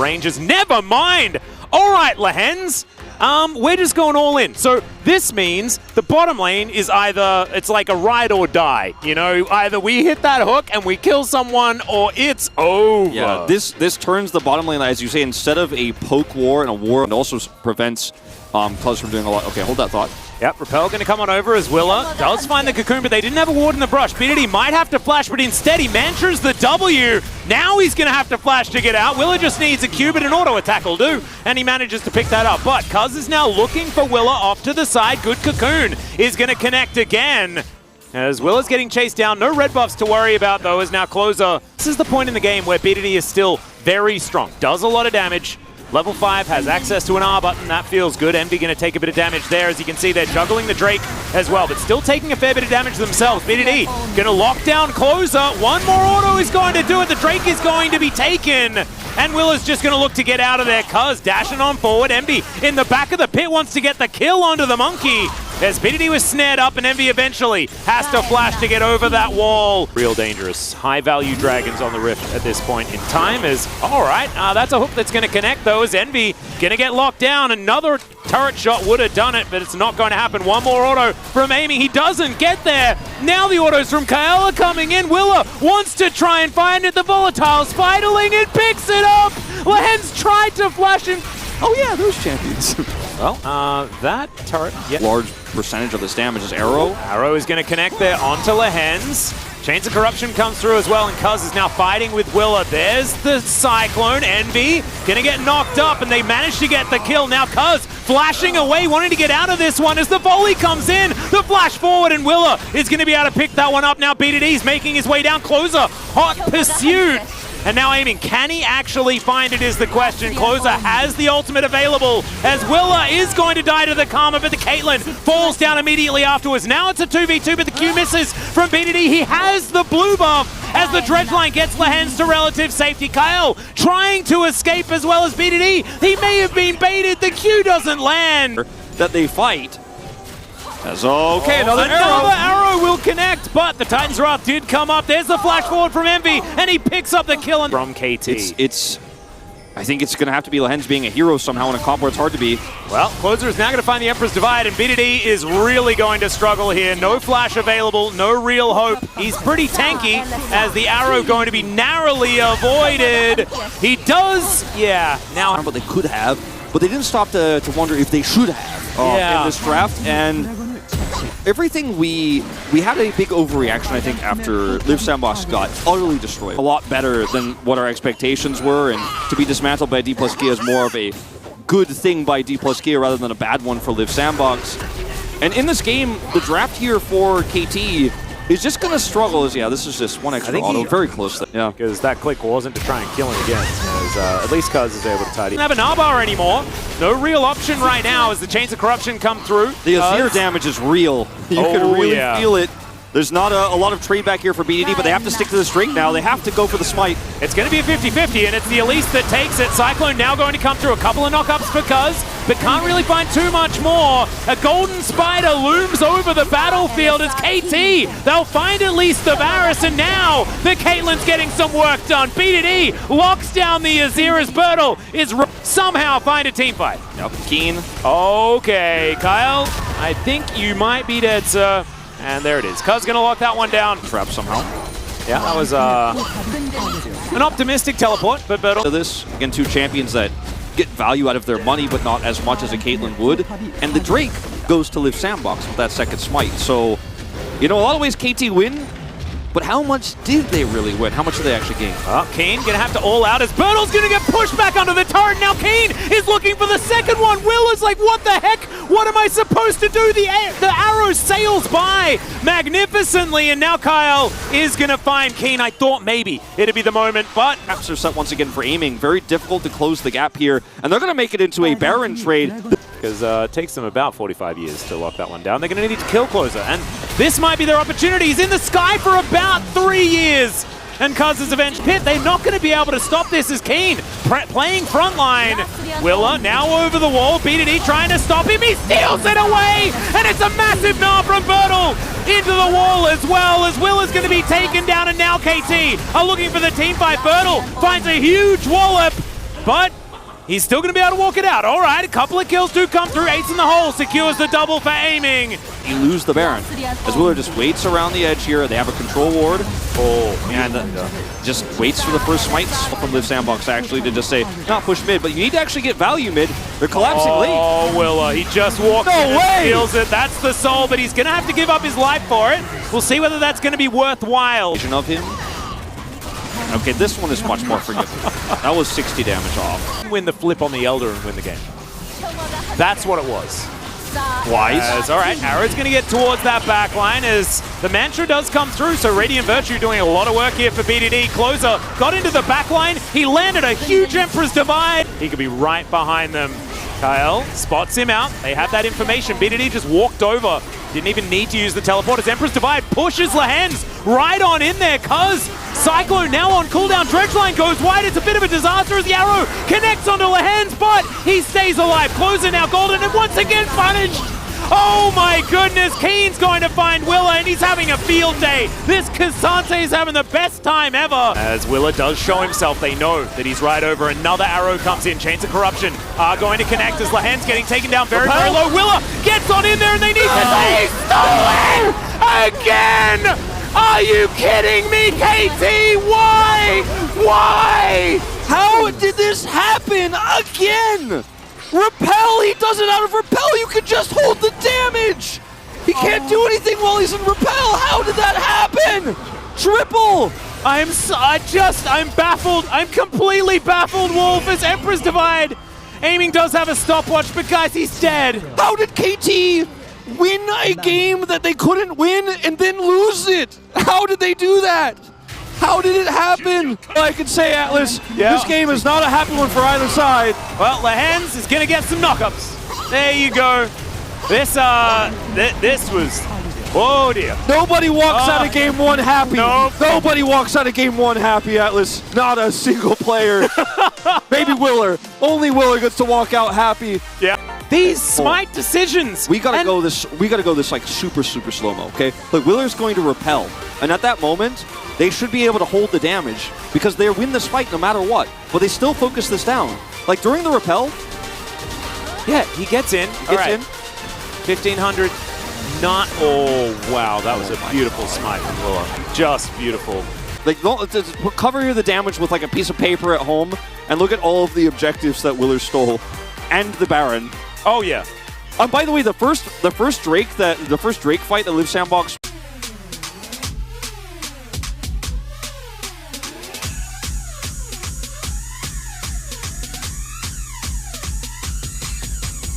Rangers. Never mind! Alright, Lehens. We're just going all in. So this means the bottom lane is either, it's like a ride or die. You know, either we hit that hook and we kill someone or it's over. Yeah, this turns the bottom lane, as you say, instead of a poke war and a war, it also prevents Cuz from doing a lot. Okay, hold that thought. Yep, Repel going to come on over as Willa does find the cocoon, but they didn't have a ward in the brush. BDD might have to flash, but instead he mantras the W. Now he's going to have to flash to get out. Willa just needs a Q, but an auto attack will do, and he manages to pick that up. But Cuz is now looking for Willa off to the side. Good cocoon is going to connect again. As Willa's getting chased down. No red buffs to worry about, though, as now Closer. This is the point in the game where BDD is still very strong. Does a lot of damage. Level 5 has access to an R button. That feels good. Envy going to take a bit of damage there. As you can see, they're juggling the Drake as well, but still taking a fair bit of damage themselves. BDD going to lock down Closer. One more auto is going to do it. The Drake is going to be taken. And Willa's just going to look to get out of there. Cuz dashing on forward. Envy in the back of the pit wants to get the kill onto the monkey. As BDD was snared up, and Envy eventually has to flash to get over that wall. Real dangerous. High-value dragons on the Rift at this point in time is, all right, that's a hook that's going to connect, though, as Envy going to get locked down. Another turret shot would have done it, but it's not going to happen. One more auto from aiming. He doesn't get there. Now the autos from Kaela are coming in. Willa wants to try and find it. The Volatile Spiderling, and picks it up. Lehens tried to flash him. Oh yeah, those champions. Well, that turret... Yep. Large percentage of this damage is Arrow. Arrow is going to connect there onto Lehens. Chains of Corruption comes through as well, and Cuz is now fighting with Willa. There's the Cyclone. Envy going to get knocked up, and they manage to get the kill. Now Cuz flashing away, wanting to get out of this one as the volley comes in. The flash forward, and Willa is going to be able to pick that one up. Now BDD's making his way down. Closer, hot pursuit. And now aiming. Can he actually find it is the question. Closer has the ultimate available as Willa is going to die to the Karma, but the Caitlyn falls down immediately afterwards. Now it's a 2v2, but the Q misses from BDD. He has the blue buff as the dredge line gets Lehens to relative safety. Kyle trying to escape as well as BDD. He may have been baited. The Q doesn't land. That they fight. That's okay, another arrow will connect, but the Titan's Wrath did come up. There's the flash forward from Envy, and he picks up the kill from KT. I think it's going to have to be Lehens being a hero somehow in a comp where it's hard to be. Well, Closer is now going to find the Emperor's Divide, and BDD is really going to struggle here. No flash available, no real hope. He's pretty tanky as the arrow going to be narrowly avoided. He does, yeah. Now, what they could have, but they didn't stop to wonder if they should have in this draft. And everything we had a big overreaction, I think, after Liiv SANDBOX got utterly destroyed. A lot better than what our expectations were, and to be dismantled by D+K is more of a good thing by D+K rather than a bad one for Liiv SANDBOX. And in this game, the draft here for KT is just going to struggle. This is just one extra auto, very close. Yeah, because that click wasn't to try and kill him again, as at least Cuz is able to tidy. Doesn't have an R-bar anymore. No real option right now as the Chains of Corruption come through. The Azir damage is real. You can really feel it. There's not a lot of trade back here for BDD, but they have to stick to this Drake now. They have to go for the smite. It's going to be a 50-50, and it's the Elise that takes it. Cyclone now going to come through. A couple of knockups for Cuz, but can't really find too much more. A golden spider looms over the battlefield as KT. They'll find at least the Varus, and now the Caitlyn's getting some work done. BDD locks down the Azir as Bertle is somehow find a team fight. Yep, Keen. Okay, Kyle, I think you might be dead, sir. And there it is. Cuz gonna lock that one down. Trap somehow. Yeah, that was an optimistic teleport, but Bertle. This, again, two champions that get value out of their money, but not as much as a Caitlyn would. And the Drake goes to Liiv SANDBOX with that second smite. So, you know, a lot of ways KT win, but how much did they really win? How much did they actually gain? Kane gonna have to all out as Bertle's gonna get pushed back onto the turret. Now Kane is looking for the second one. Will is like, what the heck? What am I supposed to do? The arrow sails by magnificently, and now Kyle is gonna find Kane. I thought maybe it'd be the moment, but traps are set once again for aiming. Very difficult to close the gap here, and they're gonna make it into a Baron trade. Because it takes them about 45 years to lock that one down. They're going to need to kill Closer, and this might be their opportunity. He's in the sky for about 3 years, and Cuz is avenged pit. They're not going to be able to stop this as Keen playing frontline. Willa now over the wall. BDD trying to stop him. He steals it away, and it's a massive gnaw from Bertle into the wall as well, as Willa's going to be taken down, and now KT are looking for the team fight. Bertle finds a huge wallop. but he's still going to be able to walk it out. All right, a couple of kills do come through. Ace in the hole secures the double for aiming. You lose the Baron. As Willer just waits around the edge here. They have a control ward. And just waits for the first smites from Liiv SANDBOX actually to just say, not push mid, but you need to actually get value mid. They're collapsing late. Oh, Willer, he just walks in and steals it. That's the soul, but he's going to have to give up his life for it. We'll see whether that's going to be worthwhile. Of him. Okay, this one is much more forgivable. That was 60 damage off. Win the flip on the Elder and win the game. That's what it was. Wise. All right, Arrow's going to get towards that back line as the Mantra does come through, so Radiant Virtue doing a lot of work here for BDD. Closer got into the back line. He landed a huge Emperor's Divide. He could be right behind them. Kyle spots him out. They have that information. BDD just walked over. Didn't even need to use the teleport as Emperor's Divide pushes Lehens right on in there, cuz Cyclone now on cooldown. Dredgeline goes wide. It's a bit of a disaster as the arrow connects onto Lehens, but he stays alive. Closer now golden and once again punished. Oh my goodness, Keen's going to find Willa and he's having a field day. This K'Sante is having the best time ever. As Willa does show himself, they know that he's right over. Another arrow comes in. Chains of Corruption are going to connect as Lehens getting taken down very, very low. Willa gets on in there and they need to say stolen again. Are you kidding me, KT? Why? Why? How did this happen again? Repel, he does it out of Repel, you can just hold the damage! He can't do anything while he's in Repel, how did that happen? Triple! I'm baffled, I'm completely baffled, Wolf, as Emperor's Divide. Aiming does have a stopwatch, but guys, he's dead. How did KT win a game that they couldn't win and then lose it? How did they do that? How did it happen? I can say, Atlas, this game is not a happy one for either side. Well, Lehens is going to get some knockups. There you go. This was... Oh, dear. Nobody walks out of game one happy. Nope. Nobody walks out of game one happy, Atlas. Not a single player. Maybe Willer. Only Willer gets to walk out happy. Yeah. These smite decisions. We gotta go this. We gotta go this like super slow mo. Okay. Like Willer's going to repel, and at that moment, they should be able to hold the damage because they win this fight no matter what. But they still focus this down. Like during the repel. Yeah, he gets in. Gets in. 1500. Not. Oh wow, that was a beautiful smite from Willer. Just beautiful. Like cover the damage with like a piece of paper at home, and look at all of the objectives that Willer stole, and the Baron. Oh yeah. By the way, the first Drake fight that Liiv SANDBOX